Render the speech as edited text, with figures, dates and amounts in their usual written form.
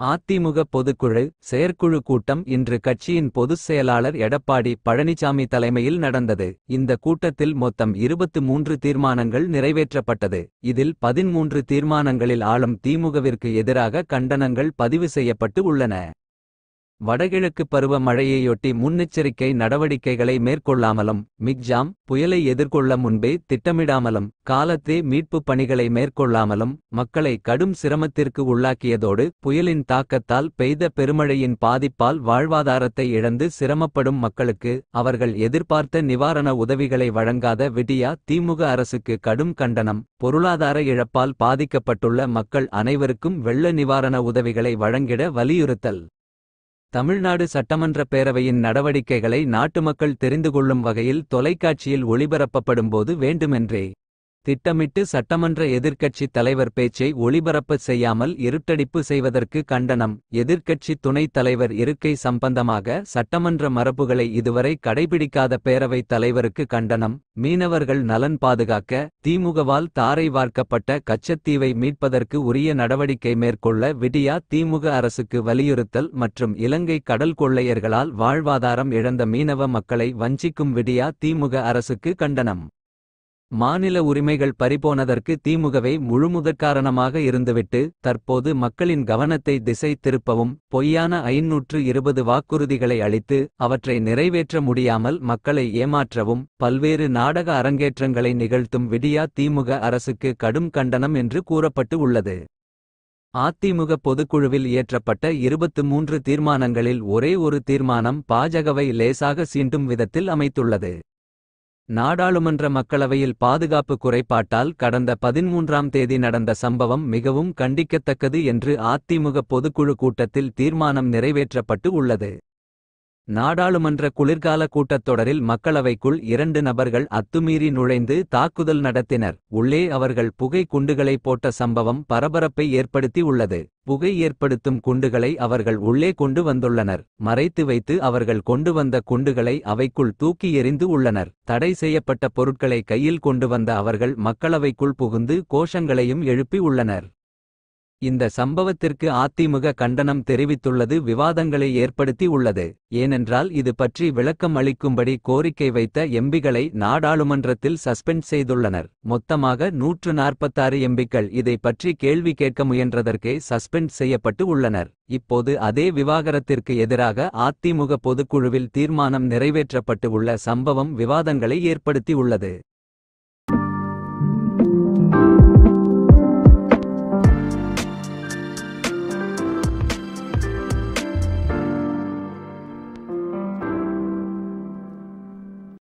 அதிமுக பொதுக்குழு செயற்குழு கூட்டம் இன்று கட்சியின் பொதுச் செயலாளர் எடப்பாடி பழனிசாமி தலைமையில் நடந்தது. இந்த கூட்டத்தில் மொத்தம் 23 தீர்மானங்கள் நிறைவேற்றப்பட்டது. இதில் 13 தீர்மானங்களில் ஆளும் திமுகவிற்கு எதிராக கண்டனங்கள் பதிவு செய்யப்பட்டு உள்ளன. வடகிழக்கு பருவ மழையையொட்டி முன்னெச்சரிக்கை நடவடிக்கைகளை மேற்கொள்ளாமலும், மிக்ஜாம் புயலை எதிர்கொள்ள முன்பே திட்டமிடாமலும், காலத்தே மீட்புப் பணிகளை மேற்கொள்ளாமலும் மக்களை கடும் சிரமத்திற்கு உள்ளாக்கியதோடு, புயலின் தாக்கத்தால் பெய்த பெருமழையின் பாதிப்பால் வாழ்வாதாரத்தை இழந்து சிரமப்படும் மக்களுக்கு அவர்கள் எதிர்பார்த்த நிவாரண உதவிகளை வழங்காத விடியா திமுக அரசுக்கு கடும் கண்டனம். பொருளாதார இழப்பால் பாதிக்கப்பட்டுள்ள மக்கள் அனைவருக்கும் வெள்ள நிவாரண உதவிகளை வழங்கிட வலியுறுத்தல். தமிழ்நாடு சட்டமன்ற பேரவையின் நடவடிக்கைகளை நாட்டு மக்கள் தெரிந்து கொள்ளும் வகையில் தொலைக்காட்சியில் ஒளிபரப்பப்படும்போது வேண்டுமென்றே திட்டமிட்டு சட்டமன்ற எதிர்க்கட்சித் தலைவர் பேச்சை ஒளிபரப்ப செய்யாமல் இருட்டடிப்பு செய்வதற்கு கண்டனம். எதிர்க்கட்சி துணைத் தலைவர் இருக்கை சம்பந்தமாக சட்டமன்ற மரபுகளை இதுவரை கடைபிடிக்காத பேரவைத் தலைவருக்கு கண்டனம். மீனவர்கள் நலன் பாதுகாக்க திமுகவால் தாரை வார்க்கப்பட்ட கச்சத்தீவை மீட்பதற்கு உரிய நடவடிக்கை மேற்கொள்ள விடியா திமுக அரசுக்கு வலியுறுத்தல் மற்றும் இலங்கை கடல் கொள்ளையர்களால் வாழ்வாதாரம் இழந்த மீனவ மக்களை வஞ்சிக்கும் விடியா திமுக அரசுக்கு கண்டனம். மாநில உரிமைகள் பறிபோனதற்கு திமுகவே முழுமுதற்காரணமாக இருந்துவிட்டு தற்போது மக்களின் கவனத்தை திசை திருப்பவும் பொய்யான 520 வாக்குறுதிகளை அளித்து அவற்றை நிறைவேற்ற முடியாமல் மக்களை ஏமாற்றவும் பல்வேறு நாடக அரங்கேற்றங்களை நிகழ்த்தும் விடியா திமுக அரசுக்கு கடும் கண்டனம் என்று கூறப்பட்டு உள்ளது. அதிமுக பொதுக்குழுவில் இயற்றப்பட்ட 23 தீர்மானங்களில் ஒரே ஒரு தீர்மானம் பாஜகவை லேசாக சீண்டும் விதத்தில் அமைத்துள்ளது. நாடாளுமன்ற மக்களவையில் பாதுகாப்பு குறைபாட்டால் கடந்த 13ஆம் தேதி நடந்த சம்பவம் மிகவும் கண்டிக்கத்தக்கது என்று அதிமுக பொதுக்குழு கூட்டத்தில் தீர்மானம் நிறைவேற்றப்பட்டு உள்ளது. நாடாளுமன்ற குளிர்கால கூட்டத்தொடரில் மக்களவைக்குள் 2 நபர்கள் அத்துமீறி நுழைந்து தாக்குதல் நடத்தினர். உள்ளே அவர்கள் புகை குண்டுகளை போட்ட சம்பவம் பரபரப்பை ஏற்படுத்தி உள்ளது. புகை ஏற்படுத்தும் குண்டுகளை அவர்கள் உள்ளே கொண்டு வந்துள்ளனர். மறைத்து வைத்து அவர்கள் கொண்டு வந்த குண்டுகளை அவைக்குள் தூக்கி எறிந்து உள்ளனர். தடை செய்யப்பட்ட பொருட்களை கையில் கொண்டு வந்த அவர்கள் மக்களவைக்குள் புகுந்து கோஷங்களையும் எழுப்பி உள்ளனர். இந்த சம்பவத்திற்கு அதிமுக கண்டனம் தெரிவித்துள்ளது விவாதங்களை ஏற்படுத்தி உள்ளது. ஏனென்றால் இது பற்றி விளக்கம் அளிக்கும்படி கோரிக்கை வைத்த எம்பிகளை நாடாளுமன்றத்தில் சஸ்பெண்ட் செய்துள்ளனர். மொத்தமாக 146 எம்பிக்கள் இதை பற்றி கேள்வி கேட்க முயன்றதற்கே சஸ்பெண்ட் செய்யப்பட்டு உள்ளனர். இப்போது அதே விவாகரத்திற்கு எதிராக அதிமுக பொதுக்குழுவில் தீர்மானம் நிறைவேற்றப்பட்டு உள்ள சம்பவம் விவாதங்களை ஏற்படுத்தி உள்ளது.